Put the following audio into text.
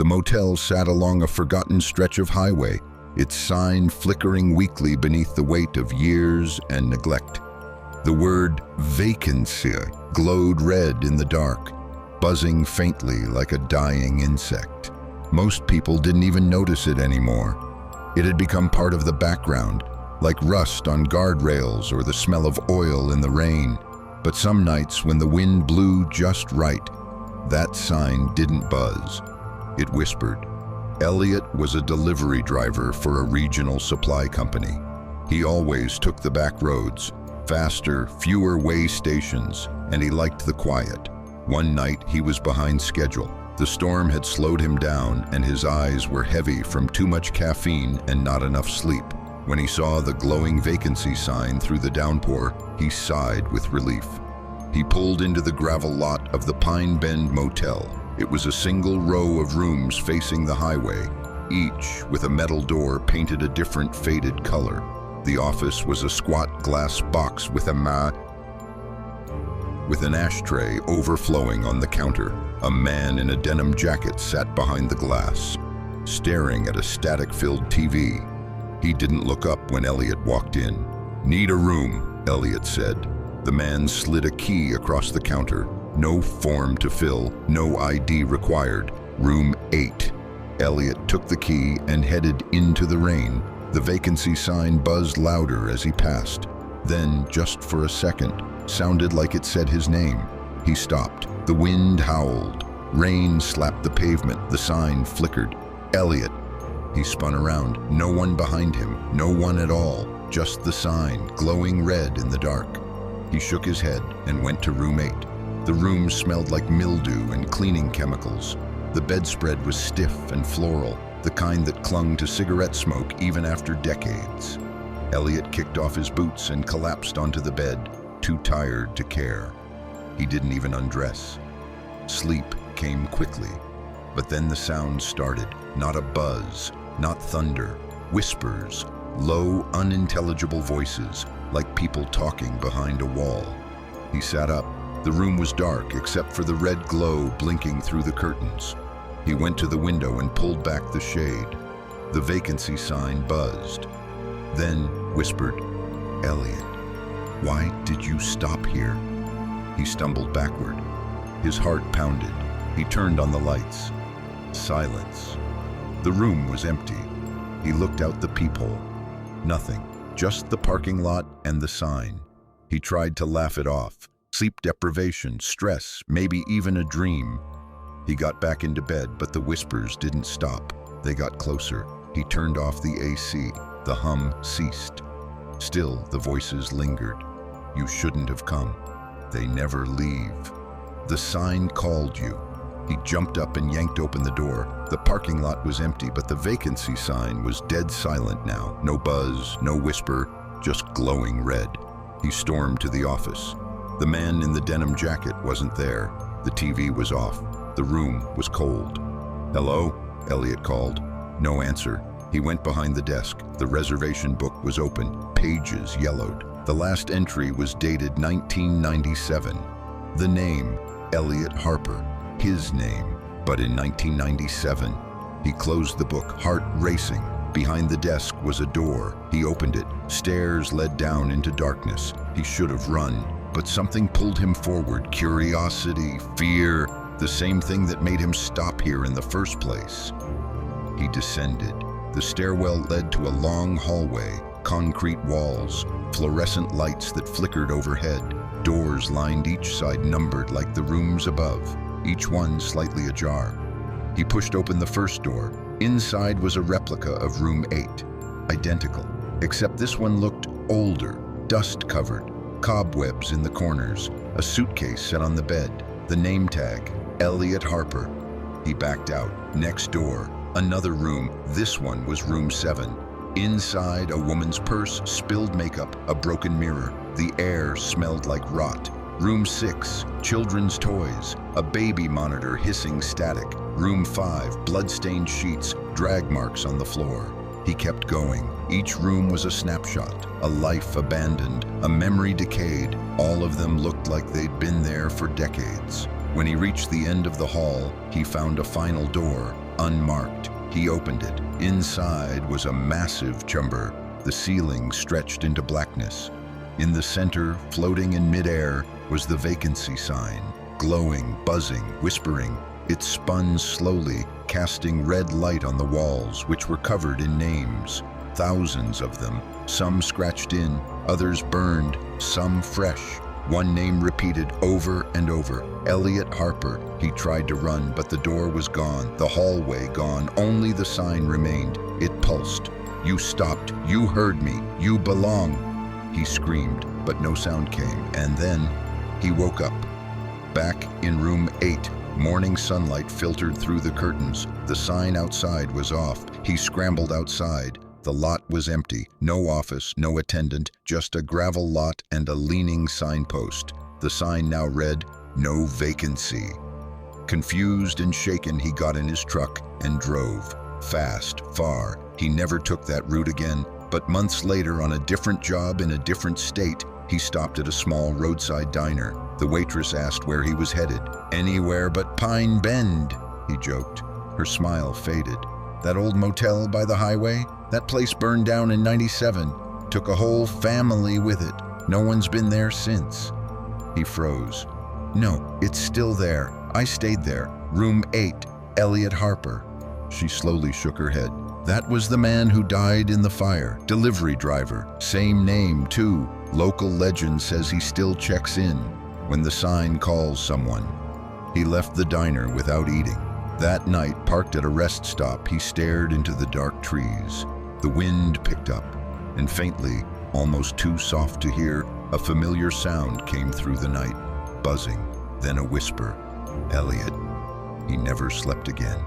The motel sat along a forgotten stretch of highway, its sign flickering weakly beneath the weight of years and neglect. The word vacancy glowed red in the dark, buzzing faintly like a dying insect. Most people didn't even notice it anymore. It had become part of the background, like rust on guardrails or the smell of oil in the rain. But some nights, when the wind blew just right, that sign didn't buzz. It whispered. Elliot was a delivery driver for a regional supply company. He always took the back roads, faster, fewer way stations, and he liked the quiet. One night, he was behind schedule. The storm had slowed him down, and his eyes were heavy from too much caffeine and not enough sleep. When he saw the glowing vacancy sign through the downpour, he sighed with relief. He pulled into the gravel lot of the Pine Bend Motel. It was a single row of rooms facing the highway, each with a metal door painted a different faded color. The office was a squat glass box with an ashtray overflowing on the counter. A man in a denim jacket sat behind the glass, staring at a static-filled TV. He didn't look up when Elliot walked in. "Need a room," Elliot said. The man slid a key across the counter. No form to fill, no ID required. Room 8. Elliot took the key and headed into the rain. The vacancy sign buzzed louder as he passed. Then, just for a second, sounded like it said his name. He stopped. The wind howled. Rain slapped the pavement. The sign flickered. "Elliot." He spun around. No one behind him. No one at all. Just the sign, glowing red in the dark. He shook his head and went to room 8. The room smelled like mildew and cleaning chemicals. The bedspread was stiff and floral, the kind that clung to cigarette smoke even after decades. Elliot kicked off his boots and collapsed onto the bed, too tired to care. He didn't even undress. Sleep came quickly, but then the sound started. Not a buzz, not thunder, whispers, low, unintelligible voices, like people talking behind a wall. He sat up. The room was dark except for the red glow blinking through the curtains. He went to the window and pulled back the shade. The vacancy sign buzzed, then whispered, "Elliot, why did you stop here?" He stumbled backward. His heart pounded. He turned on the lights. Silence. The room was empty. He looked out the peephole. Nothing, just the parking lot and the sign. He tried to laugh it off. Sleep deprivation, stress, maybe even a dream. He got back into bed, but the whispers didn't stop. They got closer. He turned off the AC. The hum ceased. Still, the voices lingered. "You shouldn't have come. They never leave. The sign called you." He jumped up and yanked open the door. The parking lot was empty, but the vacancy sign was dead silent now. No buzz, no whisper, just glowing red. He stormed to the office. The man in the denim jacket wasn't there. The TV was off. The room was cold. "Hello?" Elliot called. No answer. He went behind the desk. The reservation book was open. Pages yellowed. The last entry was dated 1997. The name, Elliot Harper. His name. But in 1997, he closed the book, heart racing. Behind the desk was a door. He opened it. Stairs led down into darkness. He should have run, but something pulled him forward. Curiosity, fear, the same thing that made him stop here in the first place. He descended. The stairwell led to a long hallway, concrete walls, fluorescent lights that flickered overhead. Doors lined each side, numbered like the rooms above, each one slightly ajar. He pushed open the first door. Inside was a replica of room 8, identical, except this one looked older, dust-covered, cobwebs in the corners, a suitcase set on the bed, the name tag, Elliot Harper. He backed out. Next door, another room. This one was room 7. Inside, a woman's purse, spilled makeup, a broken mirror. The air smelled like rot. Room 6, children's toys, a baby monitor hissing static. Room 5, blood-stained sheets, drag marks on the floor. He kept going. Each room was a snapshot, a life abandoned, a memory decayed. All of them looked like they'd been there for decades. When he reached the end of the hall, he found a final door, unmarked. He opened it. Inside was a massive chamber. The ceiling stretched into blackness. In the center, floating in midair, was the vacancy sign. Glowing, buzzing, whispering, it spun slowly, casting red light on the walls, which were covered in names. Thousands of them, some scratched in, others burned, some fresh. One name repeated over and over, Elliot Harper. He tried to run, but the door was gone, the hallway gone, only the sign remained. It pulsed. You stopped, you heard me, you belong. He screamed, but no sound came, and then he woke up. Back in room 8, morning sunlight filtered through the curtains. The sign outside was off. He scrambled outside. The lot was empty. No office, no attendant, just a gravel lot and a leaning signpost. The sign now read, "No vacancy." Confused and shaken, he got in his truck and drove. Fast, far. He never took that route again, but months later, on a different job in a different state, he stopped at a small roadside diner. The waitress asked where he was headed. "Anywhere but Pine Bend," he joked. Her smile faded. "That old motel by the highway? That place burned down in '97. Took a whole family with it. No one's been there since." He froze. "No, it's still there. I stayed there. Room 8, Elliot Harper." She slowly shook her head. "That was the man who died in the fire. Delivery driver. Same name, too. Local legend says he still checks in when the sign calls someone." He left the diner without eating. That night, parked at a rest stop, he stared into the dark trees. The wind picked up, and faintly, almost too soft to hear, a familiar sound came through the night. Buzzing, then a whisper. Elliot. He never slept again.